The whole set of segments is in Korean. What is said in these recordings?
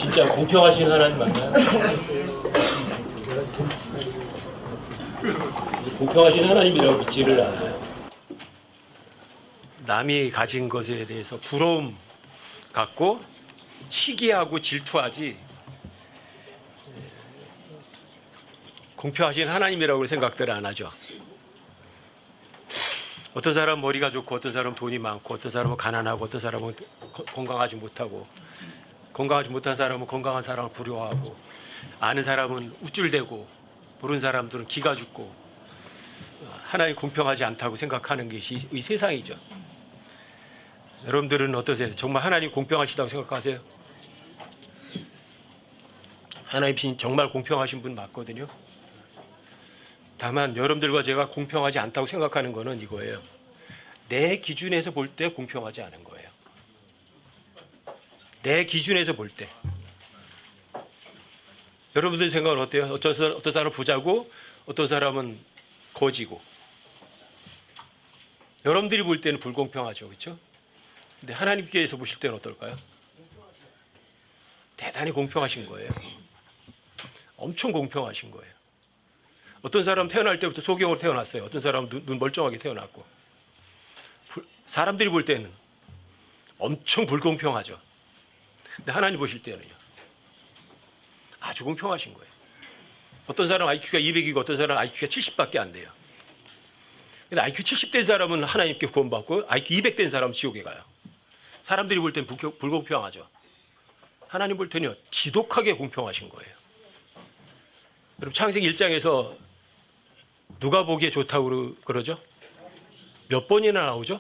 진짜 공평하신 하나님 맞나요? 공평하신 하나님이라고 믿지를 않아요. 남이 가진 것에 대해서 부러움 갖고 시기하고 질투하지 공평하신 하나님이라고 생각들 안 하죠. 어떤 사람은 머리가 좋고 어떤 사람은 돈이 많고 어떤 사람은 가난하고 어떤 사람은 건강하지 못하고 건강하지 못한 사람은 건강한 사람을 부러워하고 아는 사람은 우쭐대고 모르는 사람들은 기가 죽고 하나님 공평하지 않다고 생각하는 것이 이 세상이죠. 여러분들은 어떠세요? 정말 하나님 공평하시다고 생각하세요? 하나님 정말 공평하신 분 맞거든요. 다만 여러분들과 제가 공평하지 않다고 생각하는 것은 이거예요. 내 기준에서 볼 때 공평하지 않은 거예요. 내 기준에서 볼 때. 여러분들 생각은 어때요? 어떤 사람은 부자고 어떤 사람은 거지고. 여러분들이 볼 때는 불공평하죠. 그렇죠? 근데 하나님께서 보실 때는 어떨까요? 대단히 공평하신 거예요. 엄청 공평하신 거예요. 어떤 사람은 태어날 때부터 소경으로 태어났어요. 어떤 사람은 눈 멀쩡하게 태어났고. 사람들이 볼 때는 엄청 불공평하죠. 근데 하나님 보실 때는요. 아주 공평하신 거예요. 어떤 사람은 IQ가 200이고 어떤 사람은 IQ가 70밖에 안 돼요. 근데 IQ 70 된 사람은 하나님께 구원받고 IQ 200 된 사람은 지옥에 가요. 사람들이 볼 때는 불공평하죠. 하나님 볼 때는요. 지독하게 공평하신 거예요. 여러분 창세기 1장에서 누가 보기에 좋다고 그러죠? 몇 번이나 나오죠?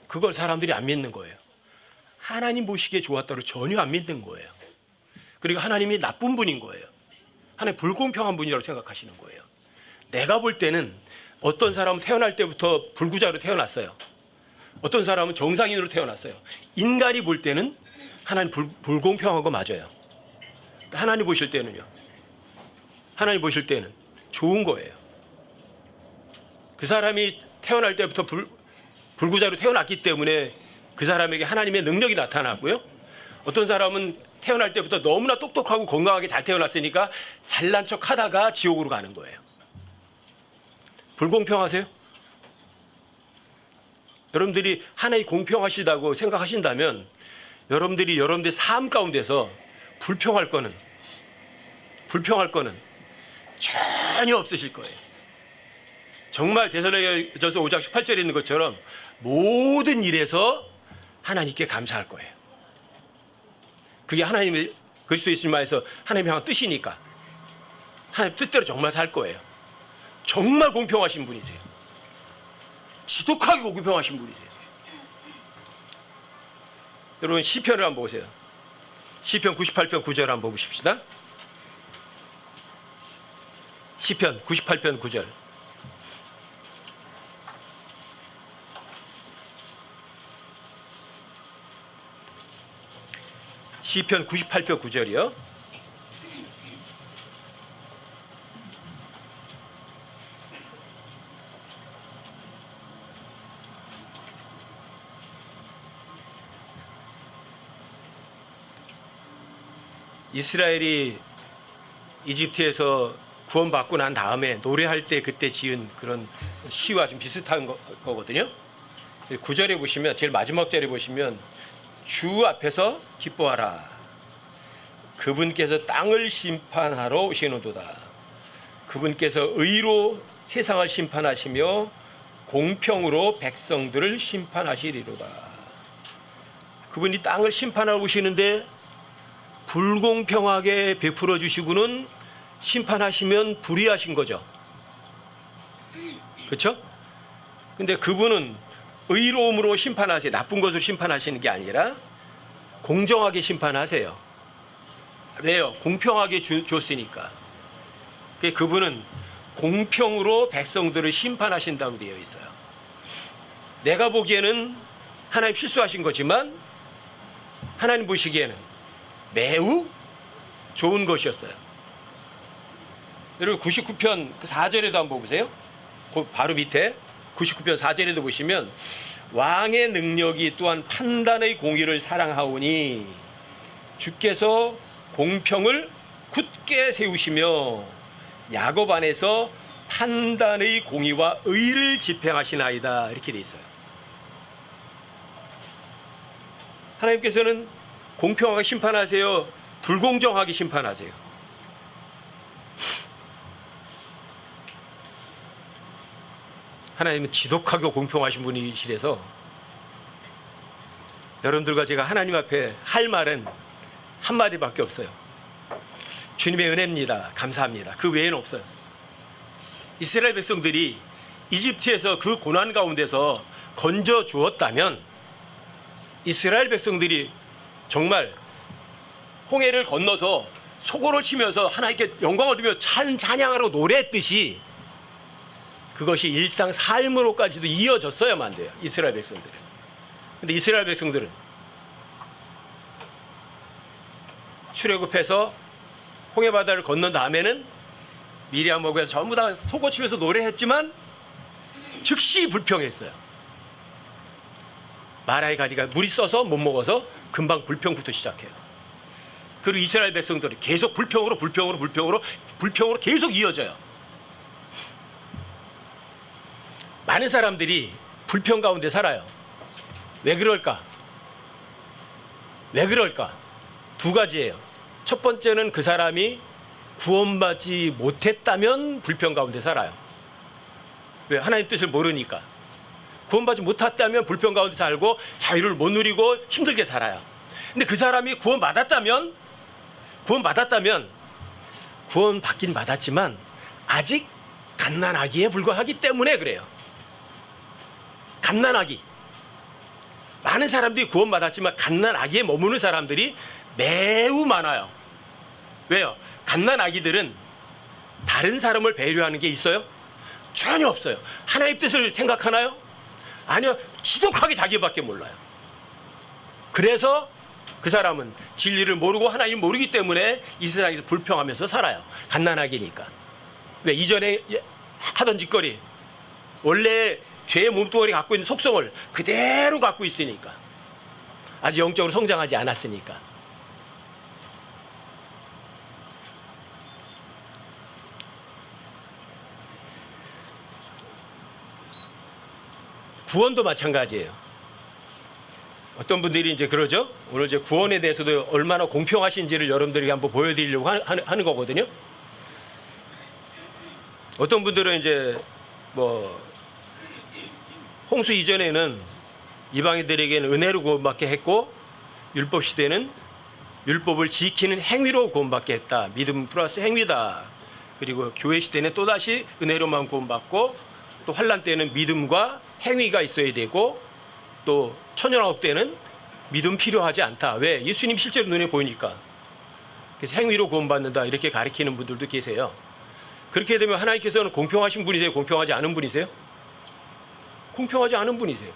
그걸 사람들이 안 믿는 거예요. 하나님 보시기에 좋았다고 전혀 안 믿는 거예요. 그리고 하나님이 나쁜 분인 거예요. 하나님 불공평한 분이라고 생각하시는 거예요. 내가 볼 때는 어떤 사람은 태어날 때부터 불구자로 태어났어요. 어떤 사람은 정상인으로 태어났어요. 인간이 볼 때는 하나님 불공평한 거 맞아요. 하나님 보실 때는요. 하나님 보실 때는 좋은 거예요. 그 사람이 태어날 때부터 불구자로 태어났기 때문에 그 사람에게 하나님의 능력이 나타나고요. 어떤 사람은 태어날 때부터 너무나 똑똑하고 건강하게 잘 태어났으니까 잘난 척 하다가 지옥으로 가는 거예요. 불공평하세요? 여러분들이 하나님 공평하시다고 생각하신다면 여러분들이 여러분들의 삶 가운데서 불평할 거는 전혀 없으실 거예요. 정말 데살로니가전서 5장 18절에 있는 것처럼 모든 일에서 하나님께 감사할 거예요. 그게 하나님의 그리스도 예수님께서 하나님이 향한 뜻이니까 하나님 뜻대로 정말 살 거예요. 정말 공평하신 분이세요. 지독하게 공평하신 분이세요. 여러분 시편을 한번 보세요. 시편 98편 9절 한번 보십시다. 시편 98편 9절. 시편 98편 9절이요. 이스라엘이 이집트에서 구원받고 난 다음에 노래할 때 그때 지은 그런 시와 좀 비슷한 거거든요. 9절에 보시면 제일 마지막 절에 보시면 주 앞에서 기뻐하라. 그분께서 땅을 심판하러 오시노도다. 그분께서 의로 세상을 심판하시며 공평으로 백성들을 심판하시리로다. 그분이 땅을 심판하러 오시는데 불공평하게 베풀어 주시고는 심판하시면 불의하신 거죠. 그렇죠? 근데 그분은 의로움으로 심판하세요. 나쁜 것으로 심판하시는 게 아니라 공정하게 심판하세요. 왜요? 공평하게 줬으니까. 그분은 공평으로 백성들을 심판하신다고 되어 있어요. 내가 보기에는 하나님 실수하신 거지만 하나님 보시기에는 매우 좋은 것이었어요. 여러분 99편 4절에도 한번 보세요. 그 바로 밑에 99편 4절에도 보시면 왕의 능력이 또한 판단의 공의를 사랑하오니 주께서 공평을 굳게 세우시며 야곱 안에서 판단의 공의와 의를 집행하시나이다. 이렇게 돼 있어요. 하나님께서는 공평하게 심판하세요? 불공정하게 심판하세요? 하나님은 지독하게 공평하신 분이시라서 여러분들과 제가 하나님 앞에 할 말은 한마디밖에 없어요. 주님의 은혜입니다. 감사합니다. 그 외에는 없어요. 이스라엘 백성들이 이집트에서 그 고난 가운데서 건져 주었다면 이스라엘 백성들이 정말 홍해를 건너서 소고를 치면서 하나님께 영광을 드리며 찬양하라고 노래했듯이 그것이 일상 삶으로까지도 이어졌어야만 돼요. 이스라엘 백성들은. 근데 이스라엘 백성들은 출애굽해서 홍해 바다를 건넌 다음에는 미리암하고 해서 전부 다 소고 치면서 노래했지만 즉시 불평했어요. 마라의 가리가 물이 써서 못 먹어서 금방 불평부터 시작해요. 그리고 이스라엘 백성들이 계속 불평으로 계속 이어져요. 많은 사람들이 불평 가운데 살아요. 왜 그럴까? 두 가지예요. 첫 번째는 그 사람이 구원받지 못했다면 불평 가운데 살아요. 왜? 하나님 뜻을 모르니까. 구원받지 못했다면 불평 가운데 살고 자유를 못 누리고 힘들게 살아요. 근데 그 사람이 구원받았다면 구원받긴 받았지만 아직 갓난아기에 불과하기 때문에 그래요. 갓난아기. 많은 사람들이 구원받았지만 갓난아기에 머무는 사람들이 매우 많아요. 왜요? 갓난아기들은 다른 사람을 배려하는 게 있어요? 전혀 없어요. 하나님 뜻을 생각하나요? 아니요. 지독하게 자기밖에 몰라요. 그래서 그 사람은 진리를 모르고 하나님을 모르기 때문에 이 세상에서 불평하면서 살아요. 갓난아기니까. 왜? 이전에 하던 짓거리, 원래 죄의 몸뚱아리 갖고 있는 속성을 그대로 갖고 있으니까. 아직 영적으로 성장하지 않았으니까. 구원도 마찬가지예요. 어떤 분들이 이제 그러죠. 오늘 이제 구원에 대해서도 얼마나 공평하신지를 여러분들에게 한번 보여드리려고 하는 거거든요. 어떤 분들은 이제 홍수 이전에는 이방인들에게는 은혜로 구원받게 했고 율법 시대는 율법을 지키는 행위로 구원받게 했다. 믿음 플러스 행위다. 그리고 교회 시대는 또다시 은혜로만 구원받고 또 환난 때는 믿음과 행위가 있어야 되고 또 천연왕국 때는 믿음 필요하지 않다. 왜? 예수님 실제로 눈에 보이니까. 그래서 행위로 구원받는다 이렇게 가르치는 분들도 계세요. 그렇게 되면 하나님께서는 공평하신 분이세요? 공평하지 않은 분이세요? 공평하지 않은 분이세요.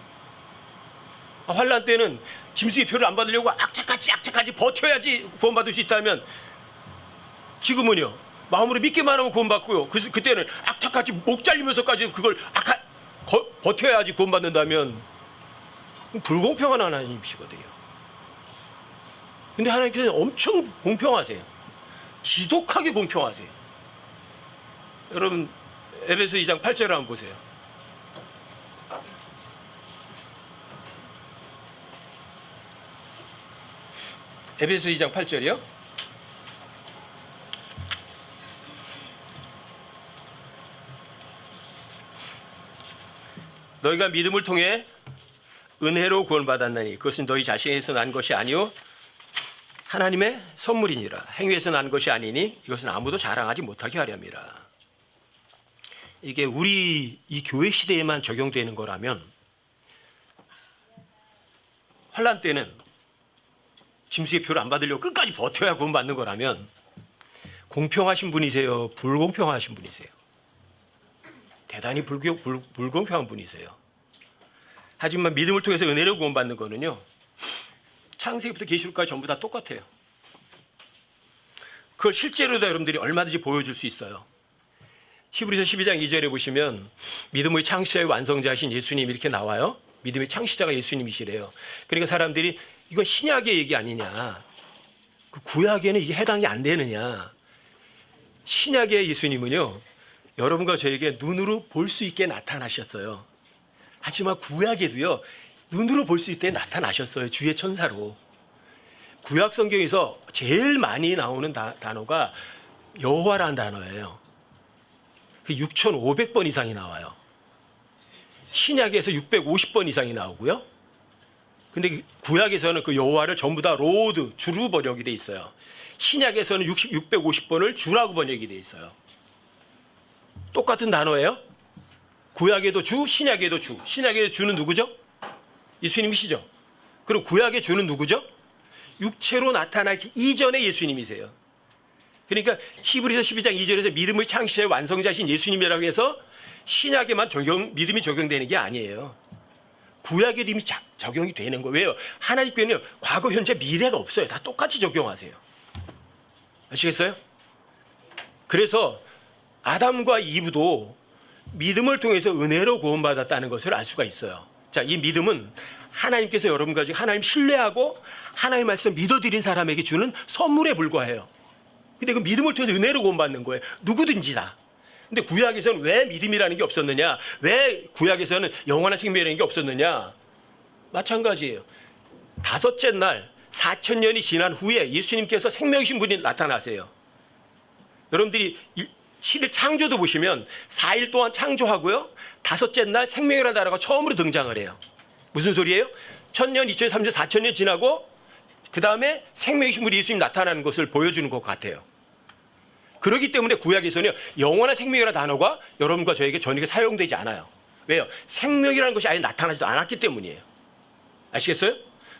환난 때는 짐승의 표를 안 받으려고 악착같이 버텨야지 구원받을 수 있다면 지금은요. 마음으로 믿기만 하면 구원받고요. 그때는 악착같이 목 잘리면서까지 그걸 버텨야지 구원받는다면 불공평한 하나님이시거든요. 근데 하나님께서는 엄청 공평하세요. 지독하게 공평하세요. 여러분 에베소 2장 8절을 한번 보세요. 에베소 2장 8절이요. 너희가 믿음을 통해 은혜로 구원받았나니 그것은 너희 자신에서 난 것이 아니요 하나님의 선물이니라. 행위에서 난 것이 아니니 이것은 아무도 자랑하지 못하게 하렵니다. 이게 우리 이 교회 시대에만 적용되는 거라면 환난 때는 짐승의 표를 안 받으려고 끝까지 버텨야 구원받는 거라면 공평하신 분이세요? 불공평하신 분이세요? 대단히 불공평한 분이세요. 하지만 믿음을 통해서 은혜로 구원받는 거는요. 창세기부터 계시록까지 전부 다 똑같아요. 그걸 실제로도 여러분들이 얼마든지 보여줄 수 있어요. 히브리서 12장 2절에 보시면 믿음의 창시자의 완성자이신 예수님 이렇게 나와요. 믿음의 창시자가 예수님이시래요. 그러니까 사람들이 이건 신약의 얘기 아니냐. 그 구약에는 이게 해당이 안 되느냐? 신약의 예수님은요, 여러분과 저에게 눈으로 볼 수 있게 나타나셨어요. 하지만 구약에도요, 눈으로 볼 수 있게 나타나셨어요. 주의 천사로. 구약 성경에서 제일 많이 나오는 단어가 여호와라는 단어예요. 그 6,500번 이상이 나와요. 신약에서 650번 이상이 나오고요. 근데 구약에서는 그 여호와를 전부 다 로드, 주로 번역이 돼 있어요. 신약에서는 650번을 주라고 번역이 돼 있어요. 똑같은 단어예요. 구약에도 주, 신약에도 주. 신약의 주는 누구죠? 예수님이시죠. 그리고 구약의 주는 누구죠? 육체로 나타나기 이전의 예수님이세요. 그러니까 히브리서 12장 2절에서 믿음의 창시자의 완성자신 예수님이라고 해서 신약에만 믿음이 적용되는 게 아니에요. 구약에도 이미 적용이 되는 거예요. 왜요? 하나님께는 과거, 현재, 미래가 없어요. 다 똑같이 적용하세요. 아시겠어요? 그래서 아담과 이브도 믿음을 통해서 은혜로 구원받았다는 것을 알 수가 있어요. 자, 이 믿음은 하나님께서 여러분과 하나님 신뢰하고 하나님 말씀 믿어드린 사람에게 주는 선물에 불과해요. 근데 그 믿음을 통해서 은혜로 구원받는 거예요. 누구든지 다. 근데 구약에서는 왜 믿음이라는 게 없었느냐? 왜 구약에서는 영원한 생명이라는 게 없었느냐? 마찬가지예요. 다섯째 날 4,000년이 지난 후에 예수님께서 생명이신 분이 나타나세요. 여러분들이 7일 창조도 보시면 4일 동안 창조하고요. 다섯째 날 생명이라는 단어가 처음으로 등장을 해요. 무슨 소리예요? 1,000년, 2,000년, 3,000년, 4,000년 지나고 그 다음에 생명이신 분이 예수님 나타나는 것을 보여주는 것 같아요. 그렇기 때문에 구약에서는 영원한 생명이라는 단어가 여러분과 저에게 전혀 사용되지 않아요. 왜요? 생명이라는 것이 아예 나타나지도 않았기 때문이에요. 아시겠어요?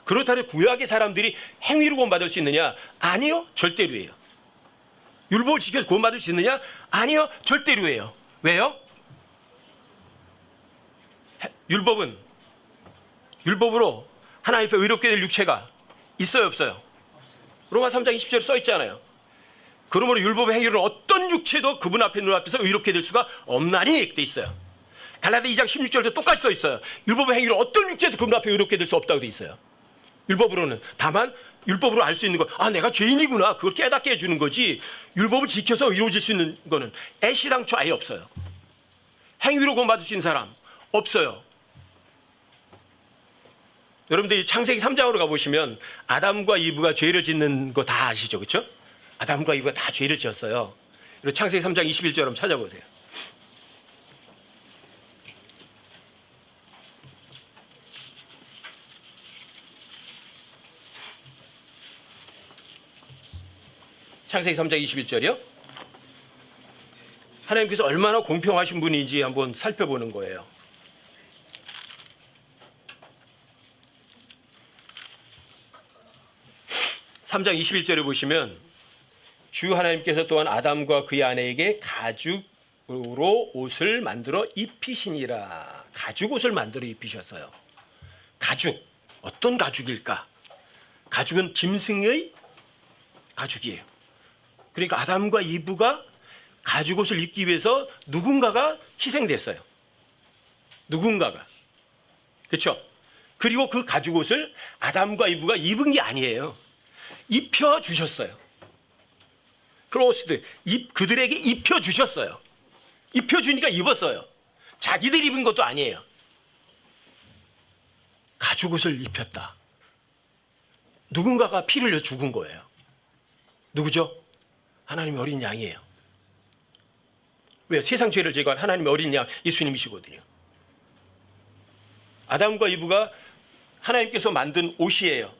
그렇다면 구약의 사람들이 행위로 구원받을 수 있느냐? 아니요, 절대로예요. 율법을 지켜서 구원받을 수 있느냐? 아니요, 절대로예요. 왜요? 율법으로 하나님 앞에 의롭게 될 육체가 있어요, 없어요? 로마 3장 20절에 써 있잖아요. 그러므로 율법의 행위로 어떤 육체도 그분 앞에 눈앞에서 의롭게 될 수가 없나니 돼 있어요. 갈라디아 2장 16절도 똑같이 써 있어요. 율법의 행위로 어떤 육체도 그분 앞에 의롭게 될 수 없다고 돼 있어요. 율법으로는. 다만 율법으로 알 수 있는 건 내가 죄인이구나, 그걸 깨닫게 해주는 거지, 율법을 지켜서 이루어질 수 있는 거는 애시당초 아예 없어요. 행위로 구원받을 수 있는 사람 없어요. 여러분들이 창세기 3장으로 가보시면 아담과 이브가 죄를 짓는 거 다 아시죠? 그렇죠? 아담과 이브가 다 죄를 지었어요. 그리고 창세기 3장 21절 한번 찾아보세요. 창세기 3장 21절이요. 하나님께서 얼마나 공평하신 분인지 한번 살펴보는 거예요. (3장 21절에) 보시면 주 하나님께서 또한 아담과 그의 아내에게 가죽으로 옷을 만들어 입히시니라. 가죽 옷을 만들어 입히셨어요. 가죽, 어떤 가죽일까? 가죽은 짐승의 가죽이에요. 그러니까 아담과 이브가 가죽 옷을 입기 위해서 누군가가 희생됐어요. 누군가가. 그렇죠? 그리고 그 가죽 옷을 아담과 이브가 입은 게 아니에요. 입혀주셨어요. 클로스드, 그들에게 입혀주셨어요. 입혀주니까 입었어요. 자기들 입은 것도 아니에요. 가죽 옷을 입혔다. 누군가가 피를 흘려 죽은 거예요. 누구죠? 하나님의 어린 양이에요. 왜요? 세상 죄를 제거한 하나님의 어린 양 예수님이시거든요. 아담과 이브가 하나님께서 만든 옷이에요.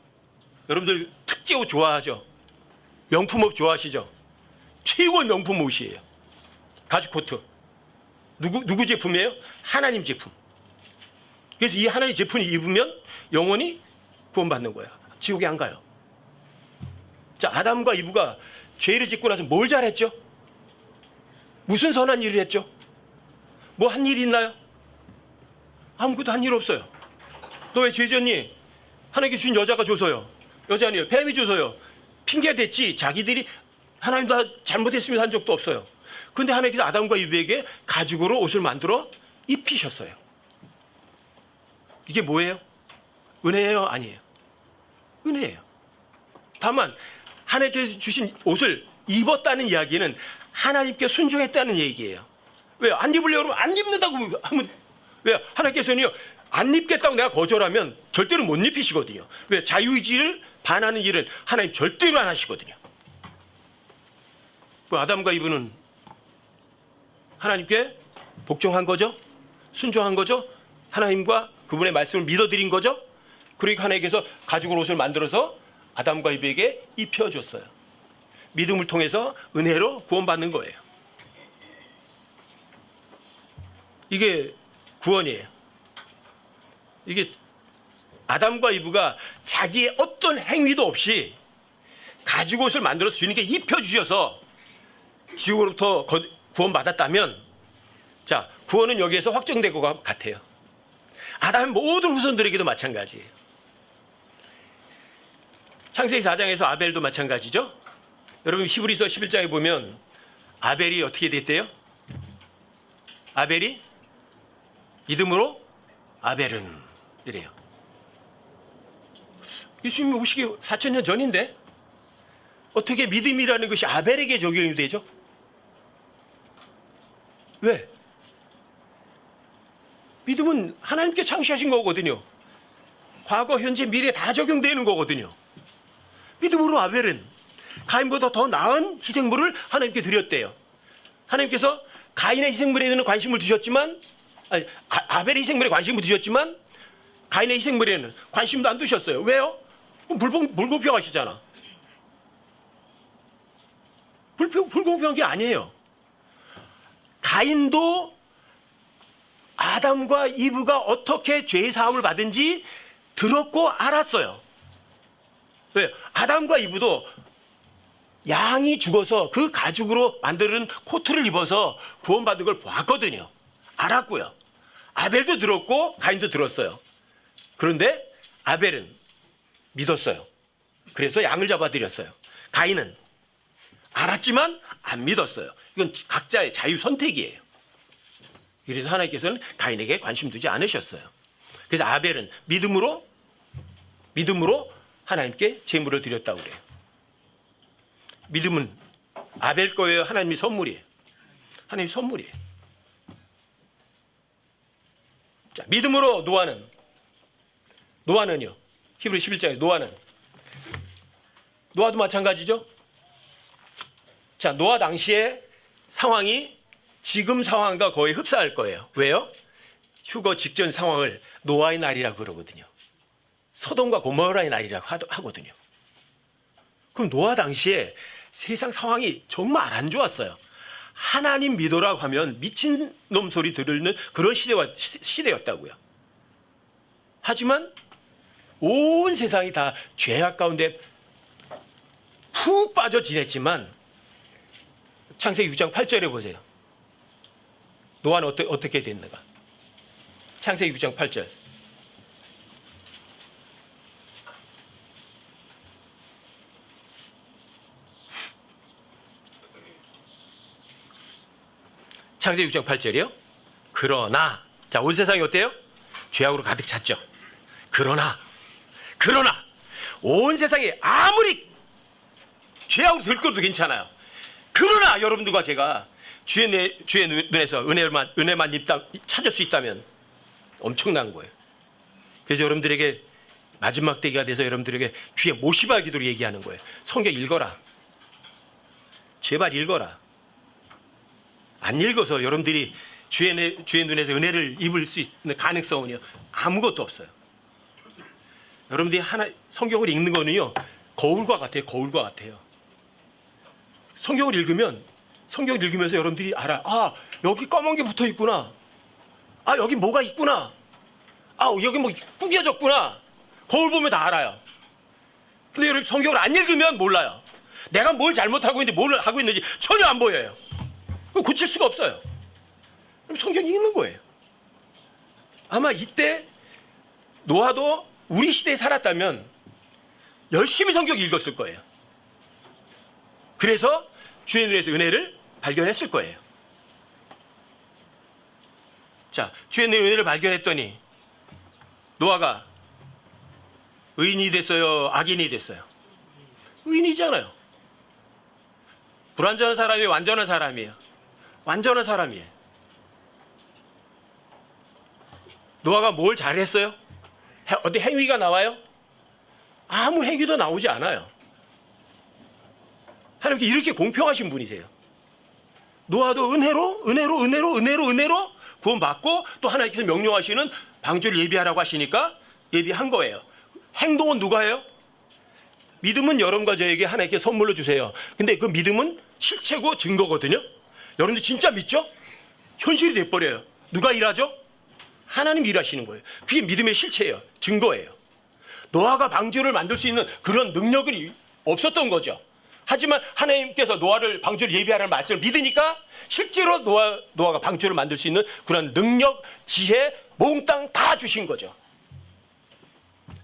여러분들 특제 옷 좋아하죠? 명품 옷 좋아하시죠? 최고의 명품 옷이에요. 가죽 코트. 누구 제품이에요? 하나님 제품. 그래서 이 하나님 제품이 입으면 영원히 구원받는 거야. 지옥에 안 가요. 자, 아담과 이브가 죄를 짓고 나서 뭘 잘했죠? 무슨 선한 일을 했죠? 뭐 한 일이 있나요? 아무것도 한 일 없어요. 너 왜 죄 지었니? 하나님께 주신 여자가 줘서요. 여자 아니에요. 뱀이 줘서요. 핑계 댔지. 자기들이 하나님 다 잘못했습니다 한 적도 없어요. 그런데 하나님께서 아담과 이브에게 가죽으로 옷을 만들어 입히셨어요. 이게 뭐예요? 은혜예요? 아니에요? 은혜예요. 다만 하나님께서 주신 옷을 입었다는 이야기는 하나님께 순종했다는 얘기예요. 왜요? 안 입으려고 하면 안 입는다고 하면 왜요? 하나님께서는요 안 입겠다고 내가 거절하면 절대로 못 입히시거든요. 왜? 자유의지를 반하는 일은 하나님 절대로 안 하시거든요. 그 아담과 이브는 하나님께 복종한 거죠. 순종한 거죠. 하나님과 그분의 말씀을 믿어드린 거죠. 그러니까 하나님께서 가죽으로 옷을 만들어서 아담과 이브에게 입혀줬어요. 믿음을 통해서 은혜로 구원받는 거예요. 이게 구원이에요. 이게 아담과 이브가 자기의 어떤 행위도 없이 가죽 옷을 만들어서 주님께 입혀주셔서 지옥으로부터 구원받았다면, 자, 구원은 여기에서 확정된 것 같아요. 아담의 모든 후손들에게도 마찬가지예요. 창세기 4장에서 아벨도 마찬가지죠. 여러분 히브리서 11장에 보면 아벨이 어떻게 됐대요? 아벨이 믿음으로 아벨은 이래요. 예수님이 오시기 4,000년 전인데 어떻게 믿음이라는 것이 아벨에게 적용이 되죠? 왜? 믿음은 하나님께 창시하신 거거든요. 과거, 현재, 미래 다 적용되는 거거든요. 믿음으로 아벨은 가인보다 더 나은 희생물을 하나님께 드렸대요. 하나님께서 가인의 희생물에는 관심을 두셨지만, 아벨의 희생물에 관심을 두셨지만 가인의 희생물에는 관심도 안 두셨어요. 왜요? 불공평하시잖아. 불공평한 게 아니에요. 가인도 아담과 이브가 어떻게 죄의 사함을 받은지 들었고 알았어요. 왜? 아담과 이브도 양이 죽어서 그 가죽으로 만드는 코트를 입어서 구원받은 걸 보았거든요. 알았고요. 아벨도 들었고 가인도 들었어요. 그런데 아벨은 믿었어요. 그래서 양을 잡아드렸어요. 가인은 알았지만 안 믿었어요. 이건 각자의 자유 선택이에요. 그래서 하나님께서는 가인에게 관심 두지 않으셨어요. 그래서 아벨은 믿음으로 하나님께 제물을 드렸다고 그래요. 믿음은 아벨 거예요? 하나님의 선물이에요? 하나님의 선물이에요. 자, 믿음으로 노아는요. 히브리 11장에 노아도 마찬가지죠. 자, 노아 당시의 상황이 지금 상황과 거의 흡사할 거예요. 왜요? 휴거 직전 상황을 노아의 날이라고 그러거든요. 소돔과 고모라의 날이라고 하거든요. 그럼 노아 당시에 세상 상황이 정말 안 좋았어요. 하나님 믿어라고 하면 미친놈 소리 들으는 그런 시대였다고요. 하지만 온 세상이 다 죄악 가운데 푹 빠져 지냈지만 창세기 6장 8절에 보세요. 노아는 어떻게 됐는가? 창세기 6장 8절. 창세기 6장 8절이요. 그러나, 자, 온 세상이 어때요? 죄악으로 가득 찼죠. 그러나 온 세상이 아무리 죄악으로 들끓어도 괜찮아요. 그러나 여러분들과 제가 주의 눈에서 은혜만 찾을 수 있다면 엄청난 거예요. 그래서 여러분들에게 마지막 때가 돼서 여러분들에게 주의 모시바 기도를 얘기하는 거예요. 성경 읽어라. 제발 읽어라. 안 읽어서 여러분들이 주의 눈에서 은혜를 입을 수 있는 가능성은요 아무것도 없어요. 여러분들이 성경을 읽는 거는요 거울과 같아요. 거울과 같아요. 성경을 읽으면서 여러분들이 알아. 아, 여기 검은 게 붙어 있구나. 아, 여기 뭐가 있구나. 아, 여기 뭐 구겨졌구나. 거울 보면 다 알아요. 근데 여러분 성경을 안 읽으면 몰라요. 내가 뭘 잘못하고 있는지 뭘 하고 있는지 전혀 안 보여요. 고칠 수가 없어요. 그럼 성경이 읽는 거예요. 아마 이때 노아도 우리 시대에 살았다면 열심히 성경 읽었을 거예요. 그래서 주의 눈에서 은혜를 발견했을 거예요. 자, 주의 눈에서 은혜를 발견했더니 노아가 의인이 됐어요? 악인이 됐어요? 의인이잖아요. 불완전한 사람이 완전한 사람이에요. 완전한 사람이에요. 노아가 뭘 잘했어요? 어디 행위가 나와요? 아무 행위도 나오지 않아요. 하나님께 이렇게 공평하신 분이세요. 노아도 은혜로 구원받고 또 하나님께서 명령하시는 방주를 예비하라고 하시니까 예비한 거예요. 행동은 누가 해요? 믿음은 여러분과 저에게 하나님께 선물로 주세요. 근데 그 믿음은 실체고 증거거든요. 여러분들 진짜 믿죠? 현실이 돼버려요. 누가 일하죠? 하나님 일하시는 거예요. 그게 믿음의 실체예요. 증거예요. 노아가 방주를 만들 수 있는 그런 능력은 없었던 거죠. 하지만 하나님께서 노아를 방주를 예비하라는 말씀을 믿으니까 실제로 노아가 방주를 만들 수 있는 그런 능력, 지혜, 몽땅 다 주신 거죠.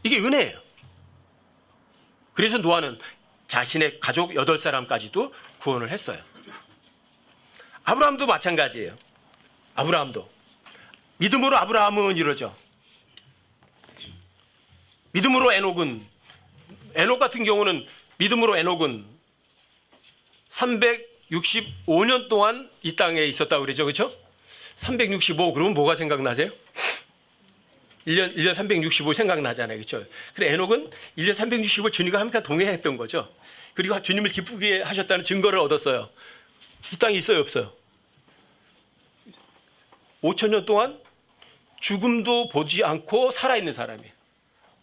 이게 은혜예요. 그래서 노아는 자신의 가족 8사람까지도 구원을 했어요. 아브라함도 마찬가지예요. 아브라함도. 믿음으로 아브라함은 이러죠. 믿음으로 에녹 같은 경우는 믿음으로 에녹은 365년 동안 이 땅에 있었다고 그러죠. 그렇죠? 365 그러면 뭐가 생각나세요? 1년 365 생각나잖아요. 그렇죠? 그래 에녹은 1년 365 주님과 함께 동행했던 거죠. 그리고 주님을 기쁘게 하셨다는 증거를 얻었어요. 이 땅에 있어요, 없어요? 5,000년 동안 죽음도 보지 않고 살아있는 사람이에요.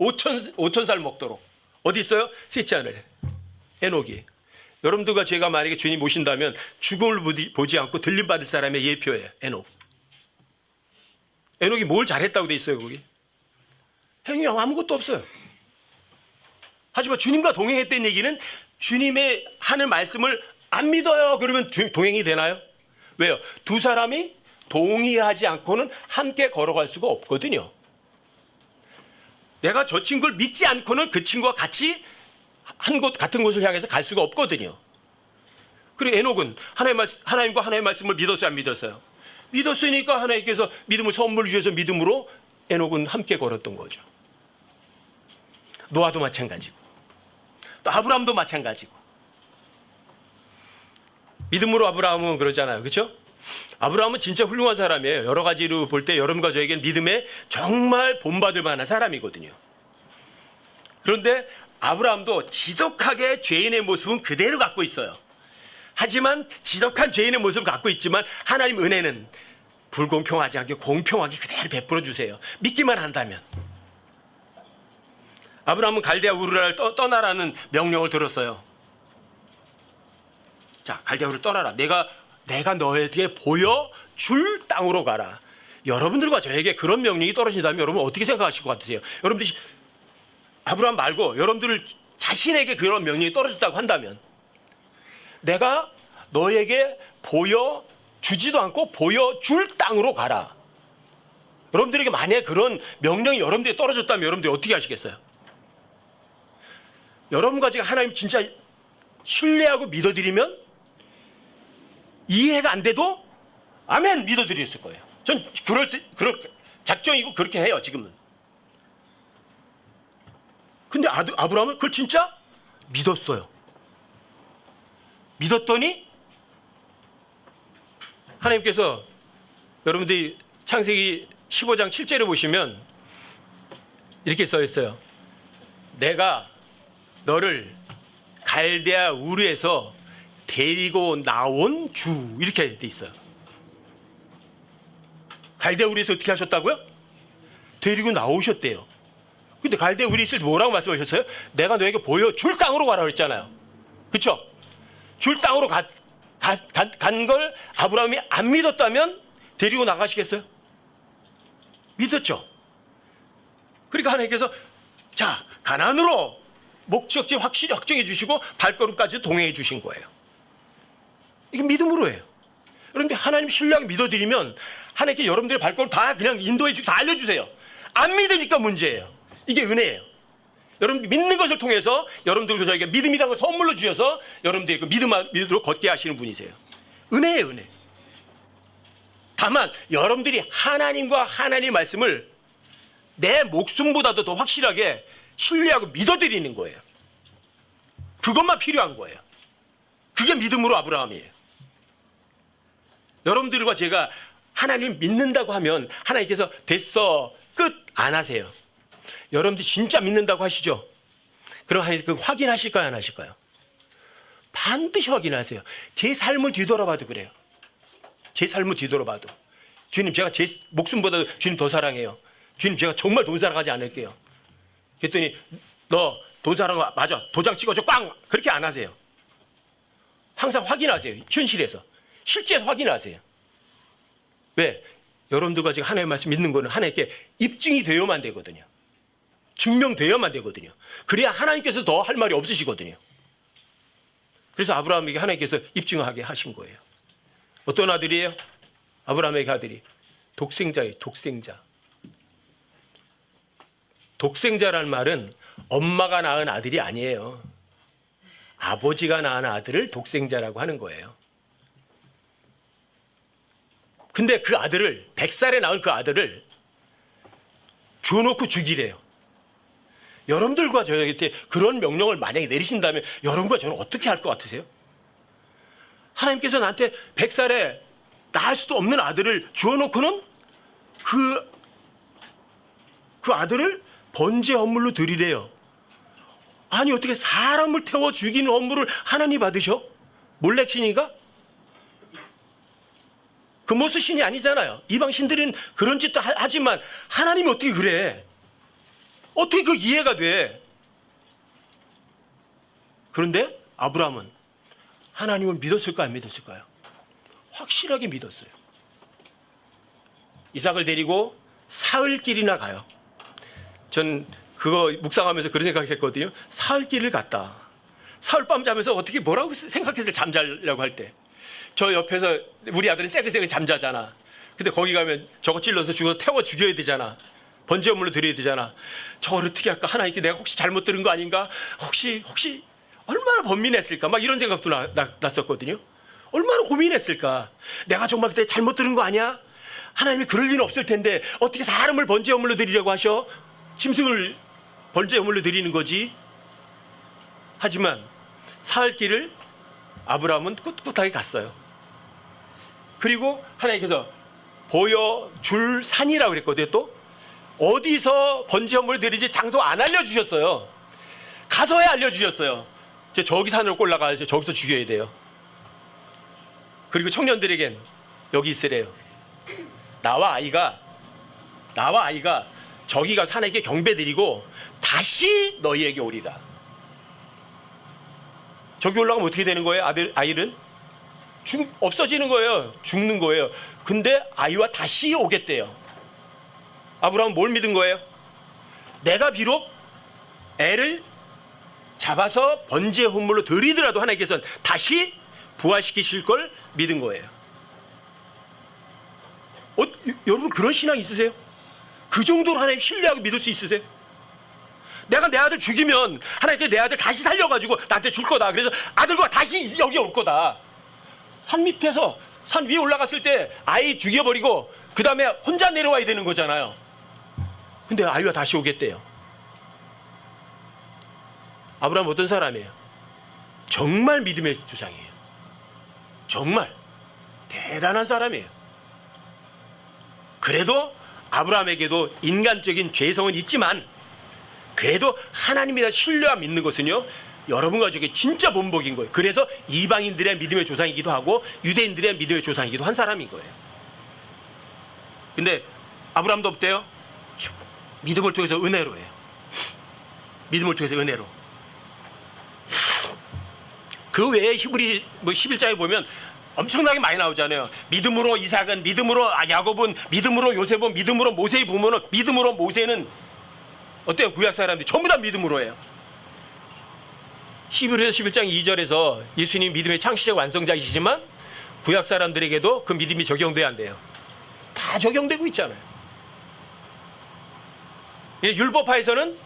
5,000살 먹도록. 어디 있어요? 셋째 하늘에. 에녹이. 여러분들과 제가 만약에 주님 모신다면 죽음을 보지 않고 들림받을 사람의 예표예요. 에녹. 에녹이 뭘 잘했다고 돼 있어요, 거기? 행위 아무것도 없어요. 하지만 주님과 동행했다는 얘기는 주님의 하는 말씀을 안 믿어요. 그러면 동행이 되나요? 왜요? 두 사람이 동의하지 않고는 함께 걸어갈 수가 없거든요. 내가 저 친구를 믿지 않고는 그 친구와 같이 같은 곳을 향해서 갈 수가 없거든요. 그리고 에녹은 하나님과 하나님의 말씀을 믿었어요, 안 믿었어요? 믿었으니까 하나님께서 믿음을 선물 주셔서 믿음으로 에녹은 함께 걸었던 거죠. 노아도 마찬가지고 또 아브라함도 마찬가지고. 믿음으로 아브라함은 그러잖아요. 그렇죠? 아브라함은 진짜 훌륭한 사람이에요. 여러 가지로 볼 때 여러분과 저에게는 믿음에 정말 본받을 만한 사람이거든요. 그런데 아브라함도 지독하게 죄인의 모습은 그대로 갖고 있어요. 하지만 지독한 죄인의 모습을 갖고 있지만 하나님 은혜는 불공평하지 않게 공평하게 그대로 베풀어 주세요. 믿기만 한다면. 아브라함은 갈대아 우르를 떠나라는 명령을 들었어요. 자, 갈대아 우르를 떠나라. 내가 너에게 보여줄 땅으로 가라. 여러분들과 저에게 그런 명령이 떨어진다면 여러분 어떻게 생각하실 것 같으세요? 여러분들이 아브라함 말고 여러분들 자신에게 그런 명령이 떨어졌다고 한다면 내가 너에게 보여주지도 않고 보여줄 땅으로 가라. 여러분들에게 만약에 그런 명령이 여러분들에게 떨어졌다면 여러분들이 어떻게 하시겠어요? 여러분과 제가 하나님 진짜 신뢰하고 믿어드리면 이해가 안 돼도 아멘 믿어드렸을 거예요. 전 그럴 작정이고 그렇게 해요 지금은. 근데 아브라함은 그걸 진짜 믿었어요. 믿었더니 하나님께서 여러분들이 창세기 15장 7절에 보시면 이렇게 써 있어요. 내가 너를 갈대아 우르에서 데리고 나온 주 이렇게 돼 있어요. 갈대아 우르에서 어떻게 하셨다고요? 데리고 나오셨대요. 근데 갈대아 우르에 있을 때 뭐라고 말씀하셨어요? 내가 너에게 보여줄 땅으로 가라 그랬잖아요. 그렇죠? 줄 땅으로 간 걸 아브라함이 안 믿었다면 데리고 나가시겠어요? 믿었죠. 그러니까 하나님께서 자 가나안으로 목적지 확실히 확정해 주시고 발걸음까지 동행해 주신 거예요. 이게 믿음으로 해요. 그런데 하나님 신뢰하게 믿어드리면 하나님께 여러분들의 발걸음 다 그냥 인도해 주고 다 알려주세요. 안 믿으니까 문제예요. 이게 은혜예요. 여러분 믿는 것을 통해서 여러분들과 저에게 믿음이라는 걸 선물로 주셔서 여러분들이 그 믿음으로 걷게 하시는 분이세요. 은혜예요, 은혜. 다만 여러분들이 하나님과 하나님의 말씀을 내 목숨보다도 더 확실하게 신뢰하고 믿어드리는 거예요. 그것만 필요한 거예요. 그게 믿음으로 아브라함이에요. 여러분들과 제가 하나님을 믿는다고 하면 하나님께서 됐어 끝 안 하세요. 여러분들 진짜 믿는다고 하시죠? 그럼 하나님 그 확인하실까요 안 하실까요? 반드시 확인하세요. 제 삶을 뒤돌아봐도 그래요. 제 삶을 뒤돌아봐도 주님 제가 제 목숨보다 주님 더 사랑해요. 주님 제가 정말 돈 사랑하지 않을게요. 그랬더니 너 돈 사랑하 맞아 도장 찍어줘 꽝 그렇게 안 하세요. 항상 확인하세요. 현실에서 실제에서 확인하세요. 왜? 여러분들과 지금 하나님의 말씀 믿는 거는 하나님께 입증이 되어야만 되거든요. 증명되어야만 되거든요. 그래야 하나님께서 더 할 말이 없으시거든요. 그래서 아브라함에게 하나님께서 입증하게 하신 거예요. 어떤 아들이에요? 아브라함에게 아들이 독생자예요. 독생자. 독생자라는 말은 엄마가 낳은 아들이 아니에요. 아버지가 낳은 아들을 독생자라고 하는 거예요. 근데 그 아들을 100살에 낳은 그 아들을 줘놓고 죽이래요. 여러분들과 저에게 그런 명령을 만약에 내리신다면 여러분과 저는 어떻게 할 것 같으세요? 하나님께서 나한테 100살에 낳을 수도 없는 아들을 주어놓고는 그 아들을 번제 헌물로 드리래요. 아니 어떻게 사람을 태워 죽이는 헌물을 하나님 받으셔? 몰렉신인가? 금모스 신이 아니잖아요. 이방 신들은 그런 짓도 하지만 하나님이 어떻게 그래? 어떻게 그 이해가 돼? 그런데 아브라함은 하나님을 믿었을까요? 안 믿었을까요? 확실하게 믿었어요. 이삭을 데리고 사흘길이나 가요. 전 그거 묵상하면서 그런 생각했거든요. 사흘길을 갔다. 사흘밤 자면서 어떻게 뭐라고 생각해서 잠자려고 할 때 저 옆에서 우리 아들은 새글새글 잠자잖아. 근데 거기 가면 저거 찔러서 태워 죽여야 되잖아. 번제물로 드려야 되잖아. 저걸 어떻게 할까? 하나님께 내가 혹시 잘못 들은 거 아닌가? 혹시 얼마나 번민했을까? 막 이런 생각도 났었거든요. 얼마나 고민했을까? 내가 정말 그때 잘못 들은 거 아니야? 하나님이 그럴 리는 없을 텐데 어떻게 사람을 번제물로 드리려고 하셔? 짐승을 번제물로 드리는 거지. 하지만 사흘길을 아브라함은 꿋꿋하게 갔어요. 그리고 하나님께서 보여줄 산이라고 그랬거든요. 또 어디서 번제물을 드리는지 장소 안 알려주셨어요. 가서야 알려주셨어요. 저기 산으로 올라가야죠. 저기서 죽여야 돼요. 그리고 청년들에겐 여기 있으래요. 나와 아이가 저기 가서 하나님께 경배드리고 다시 너희에게 오리라. 저기 올라가면 어떻게 되는 거예요? 아이는 없어지는 거예요. 죽는 거예요. 근데 아이와 다시 오겠대요. 아브라함은 뭘 믿은 거예요? 내가 비록 애를 잡아서 번제 헌물로 드리더라도 하나님께서는 다시 부활시키실 걸 믿은 거예요. 여러분 그런 신앙 있으세요? 그 정도로 하나님 신뢰하고 믿을 수 있으세요? 내가 내 아들 죽이면 하나님께 내 아들 다시 살려가지고 나한테 줄 거다. 그래서 아들과 다시 여기 올 거다. 산 밑에서 산 위에 올라갔을 때 아이 죽여버리고 그 다음에 혼자 내려와야 되는 거잖아요. 근데 아이와 다시 오겠대요. 아브라함 어떤 사람이에요? 정말 믿음의 조상이에요. 정말 대단한 사람이에요. 그래도 아브라함에게도 인간적인 죄성은 있지만 그래도 하나님에 대한 신뢰와 믿는 것은요 여러분과 저게 진짜 본복인 거예요. 그래서 이방인들의 믿음의 조상이기도 하고 유대인들의 믿음의 조상이기도 한 사람인 거예요. 근데 아브라함도 없대요. 믿음을 통해서 은혜로 해요. 믿음을 통해서 은혜로. 그 외에 히브리 11장에 보면 엄청나게 많이 나오잖아요. 믿음으로 이삭은, 믿음으로 야곱은, 믿음으로 요셉은, 믿음으로 모세의 부모는, 믿음으로 모세는 어때요? 구약 사람들이 전부 다 믿음으로 해요. 히브리서 11장 2절에서 예수님이 믿음의 창시자 완성자이시지만 구약 사람들에게도 그 믿음이 적용돼야 한대요. 다 적용되고 있잖아요. 율법화에서는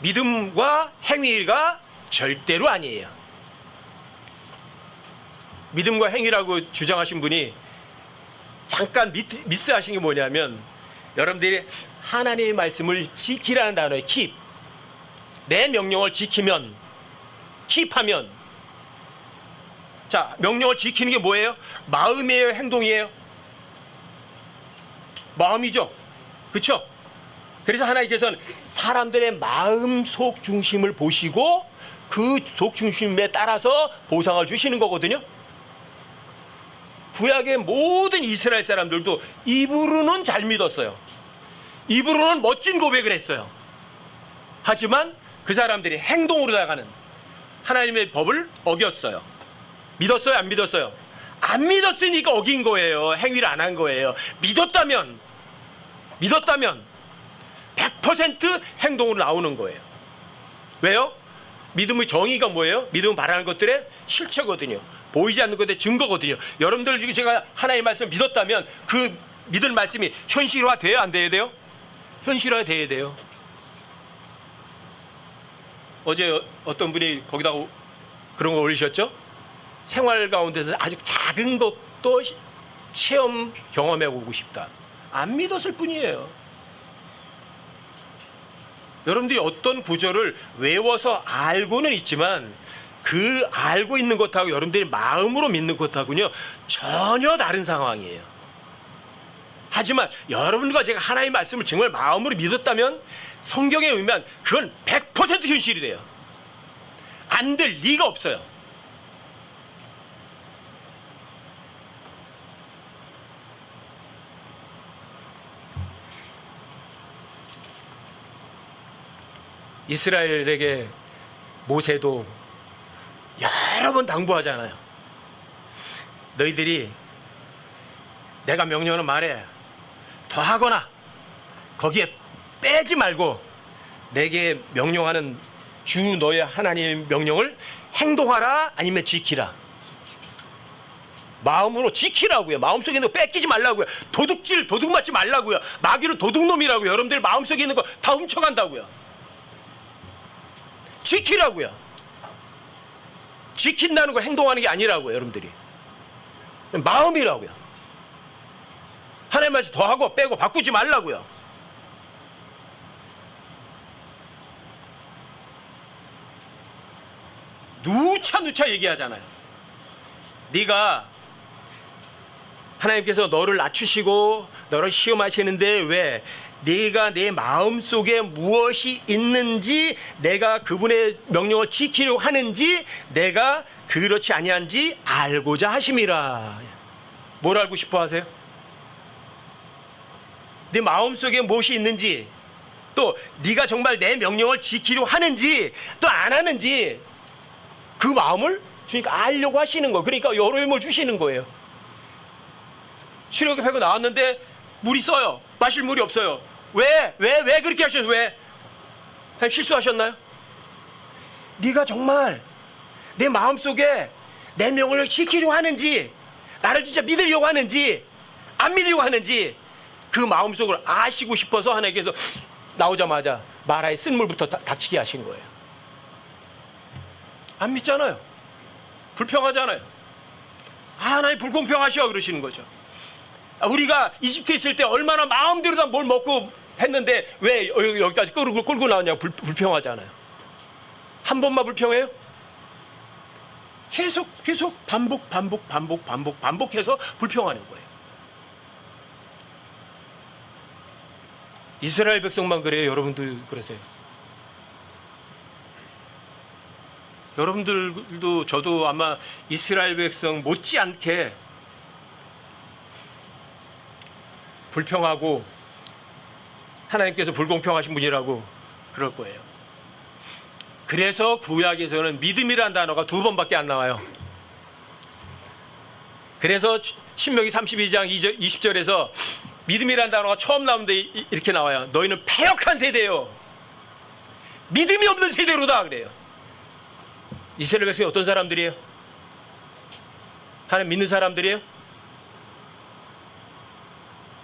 믿음과 행위가 절대로 아니에요. 믿음과 행위라고 주장하신 분이 잠깐 미스하신 게 뭐냐면 여러분들이 하나님의 말씀을 지키라는 단어에 keep, 내 명령을 지키면 킵하면 자, 명령을 지키는 게 뭐예요? 마음이에요, 행동이에요? 마음이죠. 그렇죠? 그래서 하나님께서는 사람들의 마음 속 중심을 보시고 그 속 중심에 따라서 보상을 주시는 거거든요. 구약의 모든 이스라엘 사람들도 입으로는 잘 믿었어요. 입으로는 멋진 고백을 했어요. 하지만 그 사람들이 행동으로 나가는 하나님의 법을 어겼어요. 믿었어요, 안 믿었어요? 안 믿었으니까 어긴 거예요. 행위를 안 한 거예요. 믿었다면 100% 행동으로 나오는 거예요. 왜요? 믿음의 정의가 뭐예요? 믿음은 바라는 것들의 실체거든요. 보이지 않는 것들의 증거거든요. 여러분들 중에 제가 하나님의 말씀을 믿었다면 그 믿을 말씀이 현실화 돼야 안 돼야 돼요? 현실화 돼야 돼요. 어제 어떤 분이 거기다가 그런 거 올리셨죠? 생활 가운데서 아주 작은 것도 체험 경험해 보고 싶다. 안 믿었을 뿐이에요. 여러분들이 어떤 구절을 외워서 알고는 있지만 그 알고 있는 것하고 여러분들이 마음으로 믿는 것하고는요 전혀 다른 상황이에요. 하지만 여러분과 제가 하나님의 말씀을 정말 마음으로 믿었다면 성경에 의하면 그건 100% 현실이 돼요. 안 될 리가 없어요. 이스라엘에게 모세도 여러 번 당부하잖아요. 너희들이 내가 명령하는 말에 더하거나 거기에 빼지 말고 내게 명령하는 주 너의 하나님의 명령을 행동하라 아니면 지키라. 마음으로 지키라고요. 마음속에 있는 거 뺏기지 말라고요. 도둑 맞지 말라고요. 마귀는 도둑놈이라고요. 여러분들 마음속에 있는 거 다 훔쳐간다고요. 지키라고요. 지킨다는 걸 행동하는 게 아니라고요. 여러분들이 마음이라고요. 하나님 말씀 더하고 빼고 바꾸지 말라고요. 누차 얘기하잖아요. 네가 하나님께서 너를 낮추시고 너를 시험하시는데 왜 네가 내 마음속에 무엇이 있는지, 내가 그분의 명령을 지키려고 하는지, 내가 그렇지 아니한지 알고자 하심이라. 뭘 알고 싶어 하세요? 네 마음속에 무엇이 있는지, 또 네가 정말 내 명령을 지키려고 하는지 또 안 하는지 그 마음을 주니까 알려고 하시는 거. 그러니까 여러 힘을 주시는 거예요. 출애굽 하고 나왔는데 물이 써요. 마실 물이 없어요. 왜 그렇게 하셨어요? 왜? 실수하셨나요? 네가 정말 내 마음속에 내 명령을 지키려고 하는지, 나를 진짜 믿으려고 하는지 안 믿으려고 하는지 그 마음속을 아시고 싶어서 하나님께서 나오자마자 마라의 쓴물부터 닥치게 하신 거예요. 안 믿잖아요. 불평하잖아요. 하나님 불공평하시오 그러시는 거죠. 우리가 이집트에 있을 때 얼마나 마음대로 다 뭘 먹고 했는데 왜 여기까지 끌고 나오냐고 불평하잖아요. 한 번만 불평해요? 계속 반복해서 불평하는 거예요. 이스라엘 백성만 그래요? 여러분도 그러세요? 여러분들도 저도 아마 이스라엘 백성 못지않게 불평하고 하나님께서 불공평하신 분이라고 그럴 거예요. 그래서 구약에서는 믿음이라는 단어가 2번밖에 안 나와요. 그래서 신명기 32장 20절에서 믿음이라는 단어가 처음 나오는데 이렇게 나와요. 너희는 패역한 세대요. 믿음이 없는 세대로다 그래요. 이스라엘 백성이 어떤 사람들이에요? 하나님 믿는 사람들이에요?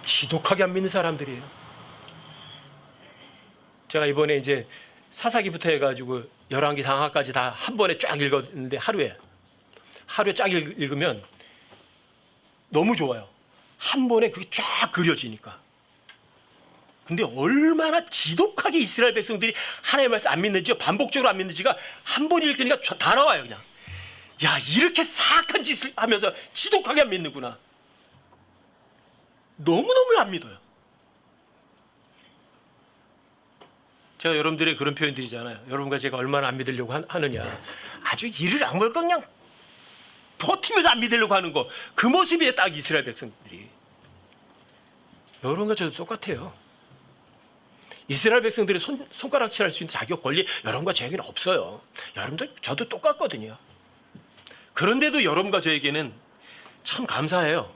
지독하게 안 믿는 사람들이에요. 제가 이번에 이제 사사기부터 해가지고 열왕기 상하까지 다 한 번에 쫙 읽었는데 하루에 쫙 읽으면 너무 좋아요. 한 번에 그게 쫙 그려지니까. 근데 얼마나 지독하게 이스라엘 백성들이 하나님의 말씀 안 믿는지, 반복적으로 안 믿는지가 한 번 읽으니까 다 나와요. 그냥 야, 이렇게 사악한 짓을 하면서 지독하게 안 믿는구나. 너무너무 안 믿어요. 제가 여러분들의 그런 표현 드리잖아요. 여러분과 제가 얼마나 안 믿으려고 하느냐. 아주 이를 아무렇고 그냥 버티면서 안 믿으려고 하는 거. 그 모습이 딱 이스라엘 백성들이. 여러분과 저도 똑같아요. 이스라엘 백성들이 손가락질할 수 있는 자격 권리 여러분과 저에게는 없어요. 여러분도 저도 똑같거든요. 그런데도 여러분과 저에게는 참 감사해요.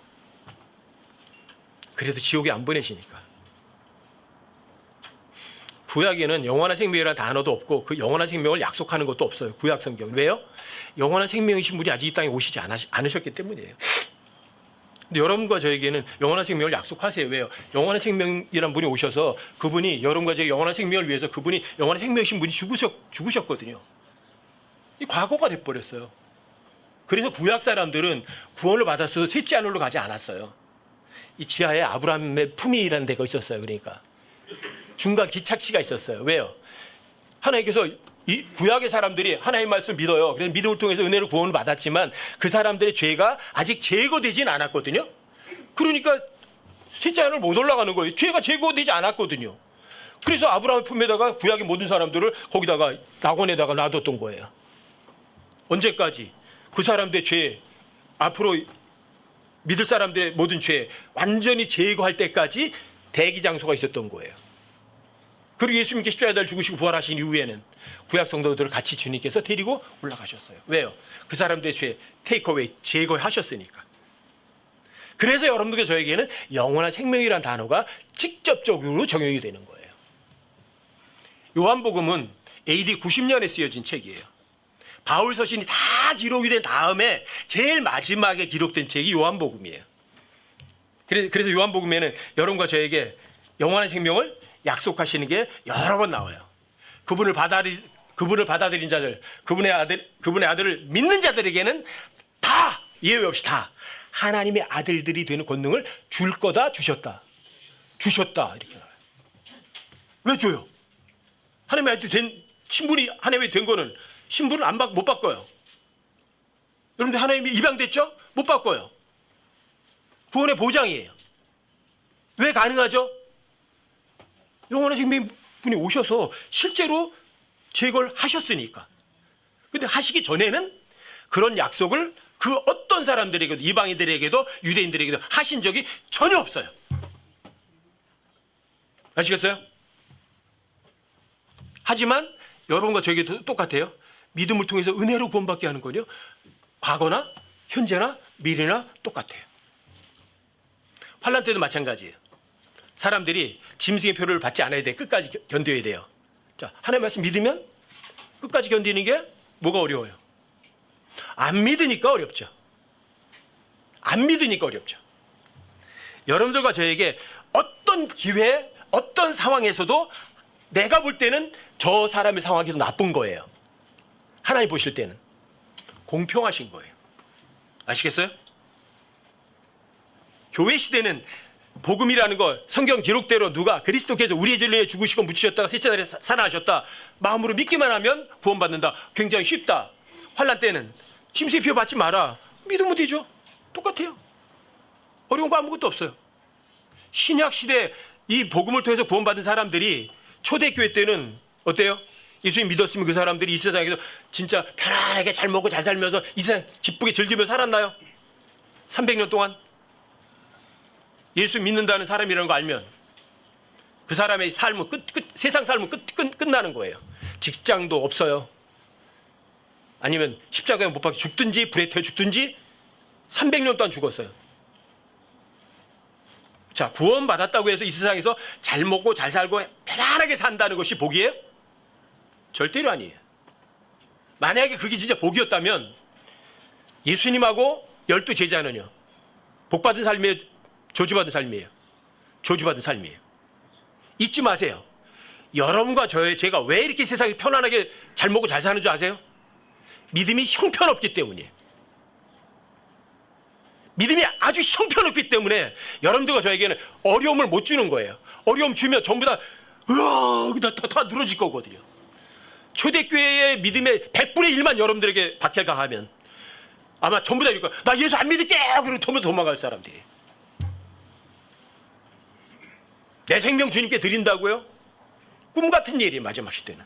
그래도 지옥에 안 보내시니까. 구약에는 영원한 생명이라는 단어도 없고 그 영원한 생명을 약속하는 것도 없어요. 구약 성경은. 왜요? 영원한 생명이신 분이 아직 이 땅에 오시지 않으셨기 때문이에요. 근데 여러분과 저에게는 영원한 생명을 약속하세요. 왜요? 영원한 생명이란 분이 오셔서 그분이 여러분과 저에게 영원한 생명을 위해서 그분이 영원한 생명이신 분이 죽으셨거든요. 이 과거가 돼버렸어요. 그래서 구약 사람들은 구원을 받았어도 셋째 하늘로 가지 않았어요. 이 지하에 아브라함의 품이라는 데가 있었어요. 그러니까 중간 기착지가 있었어요. 왜요? 하나님께서 이 구약의 사람들이 하나님의 말씀을 믿어요. 그래서 믿음을 통해서 은혜로 구원을 받았지만 그 사람들의 죄가 아직 제거되진 않았거든요. 그러니까 셋째 하늘 못 올라가는 거예요. 죄가 제거되지 않았거든요. 그래서 아브라함의 품에다가 구약의 모든 사람들을 거기다가 낙원에다가 놔뒀던 거예요. 언제까지? 그 사람들의 죄, 앞으로 믿을 사람들의 모든 죄 완전히 제거할 때까지 대기 장소가 있었던 거예요. 그리고 예수님께 십자가에 달려 죽으시고 부활하신 이후에는 구약 성도들을 같이 주님께서 데리고 올라가셨어요. 왜요? 그 사람들의 죄 테이크어웨이 제거하셨으니까. 그래서 여러분들께 저에게는 영원한 생명이라는 단어가 직접적으로 적용이 되는 거예요. 요한복음은 AD 90년에 쓰여진 책이에요. 바울 서신이 다 기록이 된 다음에 제일 마지막에 기록된 책이 요한복음이에요. 그래서 요한복음에는 여러분과 저에게 영원한 생명을 약속하시는 게 여러 번 나와요. 그분을 받아들인 자들, 그분의 아들을 믿는 자들에게는 다 예외 없이 다 하나님의 아들들이 되는 권능을 줄 거다, 주셨다 이렇게 나와요. 왜 줘요? 하나님의 아들 된 신분이 하나님의 된 거는 신분을 못 바꿔요. 여러분들 하나님이 입양됐죠? 못 바꿔요. 구원의 보장이에요. 왜 가능하죠? 영원한 생명 분이 오셔서 실제로 제거를 하셨으니까. 근데 하시기 전에는 그런 약속을 그 어떤 사람들에게도 이방인들에게도 유대인들에게도 하신 적이 전혀 없어요. 아시겠어요? 하지만 여러분과 저에게도 똑같아요. 믿음을 통해서 은혜로 구원받게 하는 거요. 과거나 현재나 미래나 똑같아요. 환난 때도 마찬가지예요. 사람들이 짐승의 표를 받지 않아야 돼. 끝까지 견뎌야 돼요. 자, 하나님의 말씀 믿으면 끝까지 견디는 게 뭐가 어려워요? 안 믿으니까 어렵죠. 안 믿으니까 어렵죠. 여러분들과 저에게 어떤 기회, 어떤 상황에서도 내가 볼 때는 저 사람의 상황이 더 나쁜 거예요. 하나님 보실 때는 공평하신 거예요. 아시겠어요? 교회 시대는 복음이라는 거 성경 기록대로 누가 그리스도께서 우리의 죄를 위해 죽으시고 묻히셨다가 셋째 날에 살아나셨다. 마음으로 믿기만 하면 구원받는다. 굉장히 쉽다. 환난 때는 짐승의 표 받지 마라. 믿으면 되죠. 똑같아요. 어려운 거 아무것도 없어요. 신약 시대 이 복음을 통해서 구원받은 사람들이 초대교회 때는 어때요? 예수님 믿었으면 그 사람들이 이 세상에서 진짜 편안하게 잘 먹고 잘 살면서 이 세상 기쁘게 즐기며 살았나요? 300년 동안? 예수 믿는다는 사람이라는 거 알면 그 사람의 삶은 세상 삶은 끝나는 거예요. 직장도 없어요. 아니면 십자가에 못 박혀 죽든지 불에 태워 죽든지 300년 동안 죽었어요. 자, 구원받았다고 해서 이 세상에서 잘 먹고 잘 살고 편안하게 산다는 것이 복이에요? 절대로 아니에요. 만약에 그게 진짜 복이었다면 예수님하고 12 제자는요, 복받은 삶이에요? 저주받은 삶이에요? 저주받은 삶이에요. 잊지 마세요. 여러분과 제가 왜 이렇게 세상에 편안하게 잘 먹고 잘 사는 줄 아세요? 믿음이 형편없기 때문이에요. 믿음이 아주 형편없기 때문에 여러분들과 저에게는 어려움을 못 주는 거예요. 어려움 주면 전부 다 늘어질 거거든요. 초대교회의 믿음의 100분의 1만 여러분들에게 박해가 하면 아마 전부 다 이럴 거야. 나 예수 안 믿을게! 그러고 전부 다 도망갈 사람들이. 내 생명 주님께 드린다고요? 꿈 같은 일이 마지막 시대는.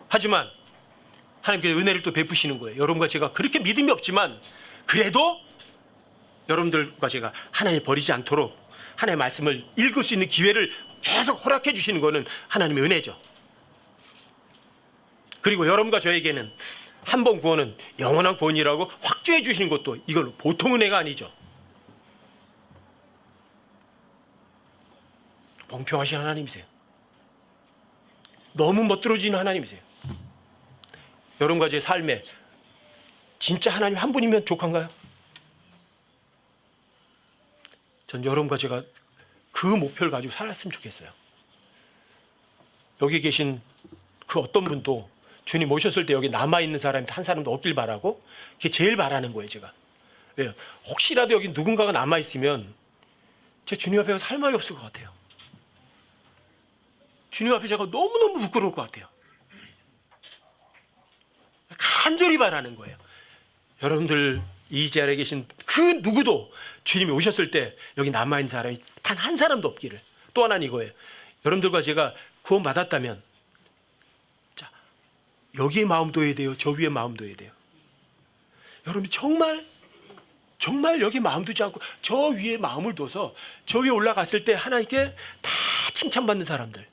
하지만 하나님께서 은혜를 또 베푸시는 거예요. 여러분과 제가 그렇게 믿음이 없지만 그래도 여러분들과 제가 하나님 버리지 않도록 하나님의 말씀을 읽을 수 있는 기회를 계속 허락해 주시는 것은 하나님의 은혜죠. 그리고 여러분과 저에게는 한 번 구원은 영원한 구원이라고 확증해 주시는 것도 이건 보통 은혜가 아니죠. 공평하신 하나님이세요. 너무 멋들어진 하나님이세요. 여러분과 제 삶에 진짜 하나님 한 분이면 족한가요? 전 여러분과 제가 그 목표를 가지고 살았으면 좋겠어요. 여기 계신 그 어떤 분도 주님 오셨을 때 여기 남아있는 사람이 한 사람도 없길 바라고 그게 제일 바라는 거예요. 제가. 왜요? 혹시라도 여기 누군가가 남아있으면 제 주님 앞에 가서 할 말이 없을 것 같아요. 주님 앞에 제가 너무너무 부끄러울 것 같아요. 간절히 바라는 거예요. 여러분들 이 자리에 계신 그 누구도 주님이 오셨을 때 여기 남아있는 사람이 단 한 사람도 없기를. 또 하나는 이거예요. 여러분들과 제가 구원 받았다면 자, 여기에 마음 둬야 돼요. 저 위에 마음 둬야 돼요. 여러분이 정말 여기 마음 두지 않고 저 위에 마음을 둬서 저 위에 올라갔을 때 하나님께 다 칭찬받는 사람들,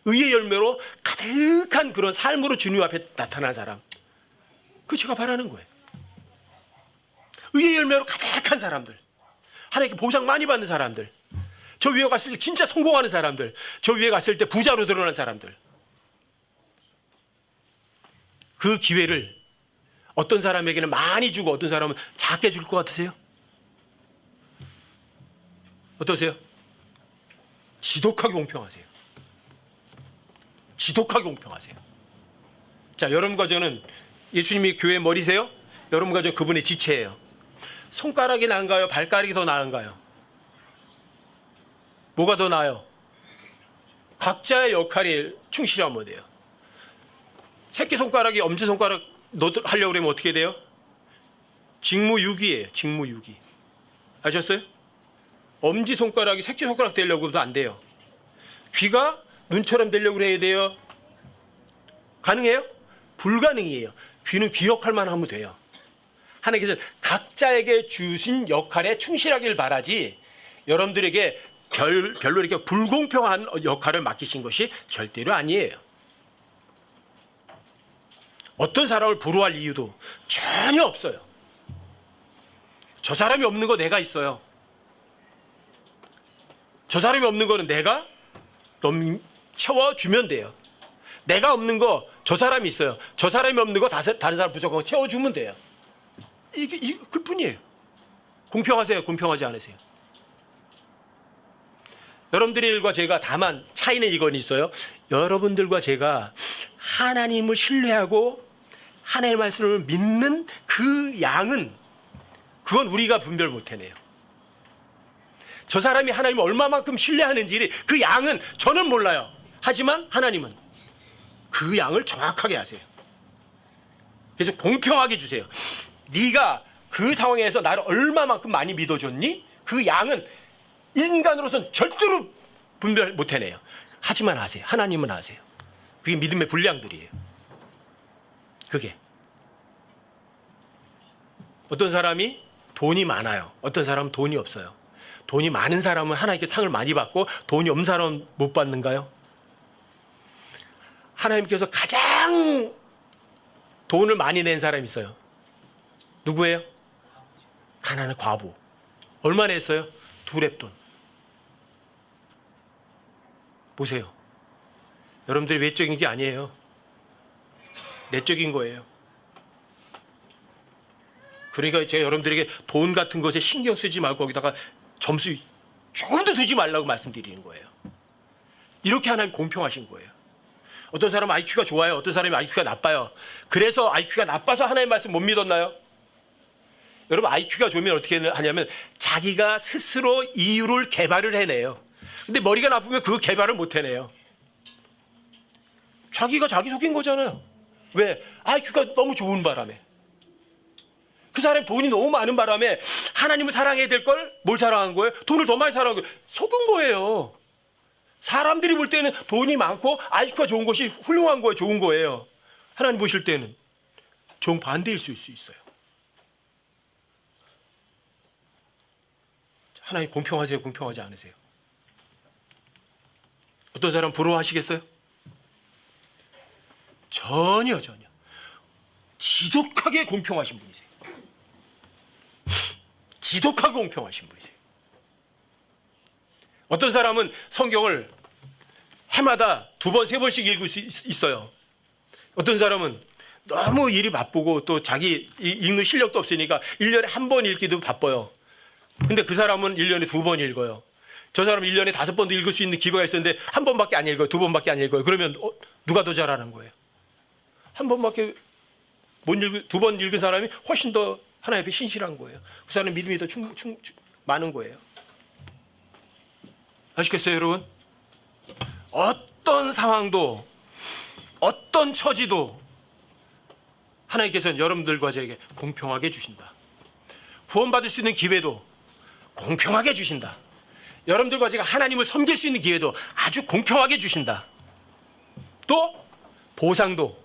의의 열매로 가득한 그런 삶으로 주님 앞에 나타난 사람, 그거 제가 바라는 거예요. 의의 열매로 가득한 사람들, 하나님께 보상 많이 받는 사람들, 저 위에 갔을 때 진짜 성공하는 사람들, 저 위에 갔을 때 부자로 드러난 사람들, 그 기회를 어떤 사람에게는 많이 주고 어떤 사람은 작게 줄 것 같으세요? 어떠세요? 지독하게 공평하세요. 지독하게 공평하세요. 자, 여러분과 저는 예수님이 교회의 머리세요? 여러분과 저 그분의 지체예요. 손가락이 나은가요? 발가락이 더 나은가요? 뭐가 더 나아요? 각자의 역할에 충실하면 돼요. 새끼손가락이 엄지손가락 하려고 그러면 어떻게 돼요? 직무유기예요. 직무유기. 아셨어요? 엄지손가락이 새끼손가락 되려고 해도 안 돼요. 귀가 눈처럼 되려고 해야 돼요. 가능해요? 불가능이에요. 귀는 귀 역할만 하면 돼요. 하나님께서 각자에게 주신 역할에 충실하길 바라지 여러분들에게 별로 이렇게 불공평한 역할을 맡기신 것이 절대로 아니에요. 어떤 사람을 부러워할 이유도 전혀 없어요. 저 사람이 없는 거 내가 있어요. 저 사람이 없는 거는 내가 채워주면 돼요. 내가 없는 거 저 사람이 있어요. 저 사람이 없는 거 다른 사람 부족하고 채워주면 돼요. 이게 그뿐이에요. 공평하세요? 공평하지 않으세요? 여러분들과 제가 다만 차이는 이건 있어요. 여러분들과 제가 하나님을 신뢰하고 하나님의 말씀을 믿는 그 양은 그건 우리가 분별 못해내요. 저 사람이 하나님을 얼마만큼 신뢰하는지 그 양은 저는 몰라요. 하지만 하나님은 그 양을 정확하게 아세요. 그래서 공평하게 주세요. 네가 그 상황에서 나를 얼마만큼 많이 믿어줬니? 그 양은 인간으로서는 절대로 분별 못해내요. 하지만 아세요. 하나님은 아세요. 그게 믿음의 분량들이에요. 그게 어떤 사람이 돈이 많아요. 어떤 사람은 돈이 없어요. 돈이 많은 사람은 하나님께 상을 많이 받고 돈이 없는 사람은 못 받는가요? 하나님께서 가장 돈을 많이 낸 사람이 있어요. 누구예요? 가난한 과부. 얼마나 했어요? 2렙돈. 보세요. 여러분들이 외적인 게 아니에요. 내적인 거예요. 그러니까 제가 여러분들에게 돈 같은 것에 신경 쓰지 말고 거기다가 점수 조금도 두지 말라고 말씀드리는 거예요. 이렇게 하나님 공평하신 거예요. 어떤 사람은 IQ가 좋아요. 어떤 사람이 IQ가 나빠요. 그래서 IQ가 나빠서 하나님의 말씀 못 믿었나요? 여러분 IQ가 좋으면 어떻게 하냐면 자기가 스스로 이유를 개발을 해내요. 근데 머리가 나쁘면 그 개발을 못 해내요. 자기가 자기 속인 거잖아요. 왜? IQ가 너무 좋은 바람에. 그 사람이 돈이 너무 많은 바람에 하나님을 사랑해야 될 걸 뭘 사랑한 거예요? 돈을 더 많이 사랑한 거예요. 속은 거예요. 사람들이 볼 때는 돈이 많고 IQ가 좋은 것이 훌륭한 거예요. 좋은 거예요. 하나님 보실 때는 정반대일 수 있어요. 하나님 공평하세요? 공평하지 않으세요? 어떤 사람 부러워하시겠어요? 전혀. 지독하게 공평하신 분이세요. 지독하게 공평하신 분이세요. 어떤 사람은 성경을 해마다 2번, 3번씩 읽을 수 있어요. 어떤 사람은 너무 일이 바쁘고 또 자기 읽는 실력도 없으니까 1년에 1번 읽기도 바빠요. 근데 그 사람은 1년에 2번 읽어요. 저 사람은 1년에 5번도 읽을 수 있는 기회가 있었는데 1번밖에 안 읽어요. 2번밖에 안 읽어요. 그러면 누가 더 잘하는 거예요? 1번밖에 못 읽은 2번 읽은 사람이 훨씬 더 하나님 앞에 신실한 거예요. 그 사람은 믿음이 더 많은 거예요. 아시겠어요, 여러분? 어떤 상황도 어떤 처지도 하나님께서는 여러분들과 저에게 공평하게 주신다. 구원받을 수 있는 기회도 공평하게 주신다. 여러분들과 제가 하나님을 섬길 수 있는 기회도 아주 공평하게 주신다. 또 보상도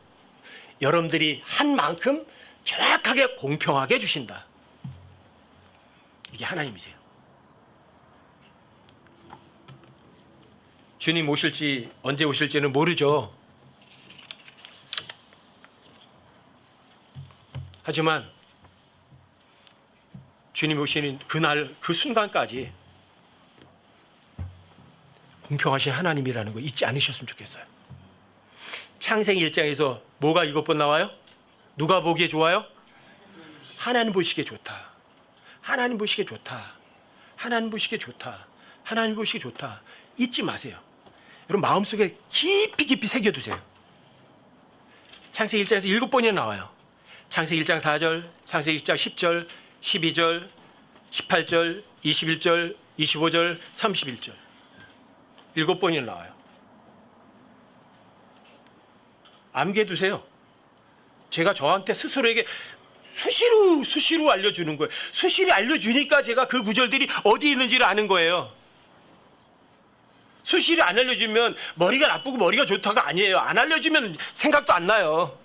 여러분들이 한 만큼 정확하게 공평하게 주신다. 이게 하나님이세요. 주님 오실지 언제 오실지는 모르죠. 하지만 주님 오시는 그날 그 순간까지 공평하신 하나님이라는 거 잊지 않으셨으면 좋겠어요. 창세기 1장에서 뭐가 7번 나와요? 누가 보기에 좋아요? 하나님 보시기에 좋다. 하나님 보시기에 좋다. 하나님 보시기에 좋다. 하나님 보시기에 좋다. 잊지 마세요. 여러분 마음속에 깊이 새겨두세요. 창세기 1장에서 7번이나 나와요. 창세기 1장 4절, 창세기 1장 10절, 12절, 18절, 21절, 25절, 31절 7번이나 나와요. 암기해두세요. 제가 저한테 스스로에게 수시로 알려주는 거예요. 수시로 알려주니까 제가 그 구절들이 어디 있는지를 아는 거예요. 수시로 안 알려주면 머리가 나쁘고 머리가 좋다가 아니에요. 안 알려주면 생각도 안 나요.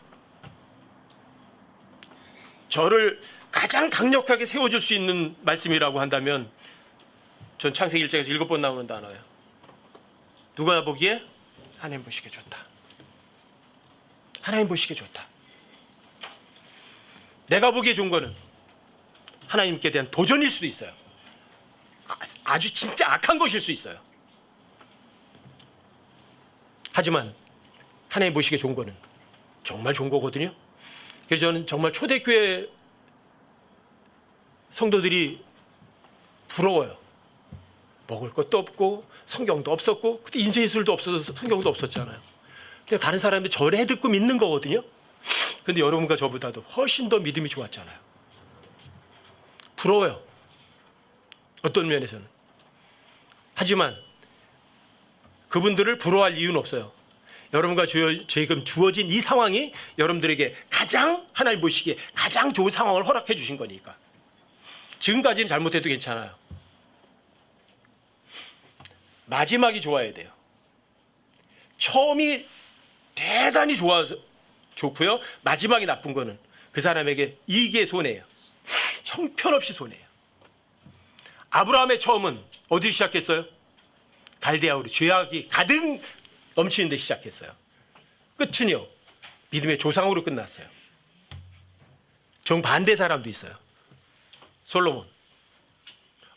저를 가장 강력하게 세워줄 수 있는 말씀이라고 한다면 전 창세기 1장에서 7번 나오는 단어예요. 누가 보기에? 하나님 보시기에 좋다. 하나님 보시기에 좋다. 내가 보기에 좋은 거는 하나님께 대한 도전일 수도 있어요. 아주 진짜 악한 것일 수 있어요. 하지만 하나님 보시기에 좋은 거는 정말 좋은 거거든요. 그래서 저는 정말 초대교회 성도들이 부러워요. 먹을 것도 없고 성경도 없었고 그때 인쇄술도 없어서 성경도 없었잖아요. 그냥 다른 사람들 절에 듣고 믿는 거거든요. 근데 여러분과 저보다도 훨씬 더 믿음이 좋았잖아요. 부러워요. 어떤 면에서는. 하지만 그분들을 부러워할 이유는 없어요. 여러분과 지금 주어진 이 상황이 여러분들에게 가장 하나님 보시기에 가장 좋은 상황을 허락해 주신 거니까. 지금까지는 잘못해도 괜찮아요. 마지막이 좋아야 돼요. 처음이 대단히 좋고요. 마지막이 나쁜 거는 그 사람에게 이익의 손해예요. 형편없이 손해예요. 아브라함의 처음은 어디서 시작했어요? 갈대아우르 죄악이 가득 넘치는 데 시작했어요. 끝은요 믿음의 조상으로 끝났어요. 정반대 사람도 있어요. 솔로몬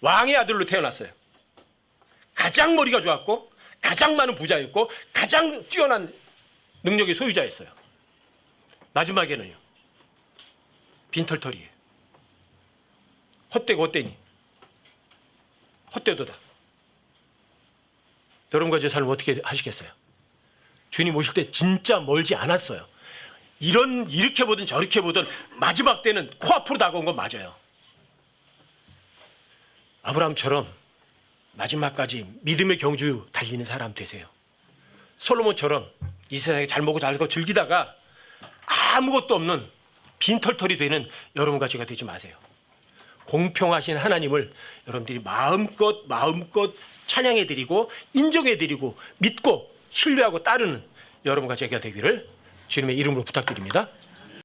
왕의 아들로 태어났어요. 가장 머리가 좋았고 가장 많은 부자였고 가장 뛰어난 능력의 소유자였어요. 마지막에는요 빈털터리예요. 헛되고 헛되니 헛되도다. 여러분과 제 삶을 어떻게 하시겠어요? 주님 오실 때 진짜 멀지 않았어요. 이렇게 보든 저렇게 보든 마지막 때는 코앞으로 다가온 건 맞아요. 아브라함처럼 마지막까지 믿음의 경주 달리는 사람 되세요. 솔로몬처럼 이 세상에 잘 먹고 잘 살고 즐기다가 아무것도 없는 빈털털이 되는 여러분과 제가 되지 마세요. 공평하신 하나님을 여러분들이 마음껏 찬양해드리고 인정해드리고 믿고 신뢰하고 따르는 여러분과 제가 되기를 주님의 이름으로 부탁드립니다.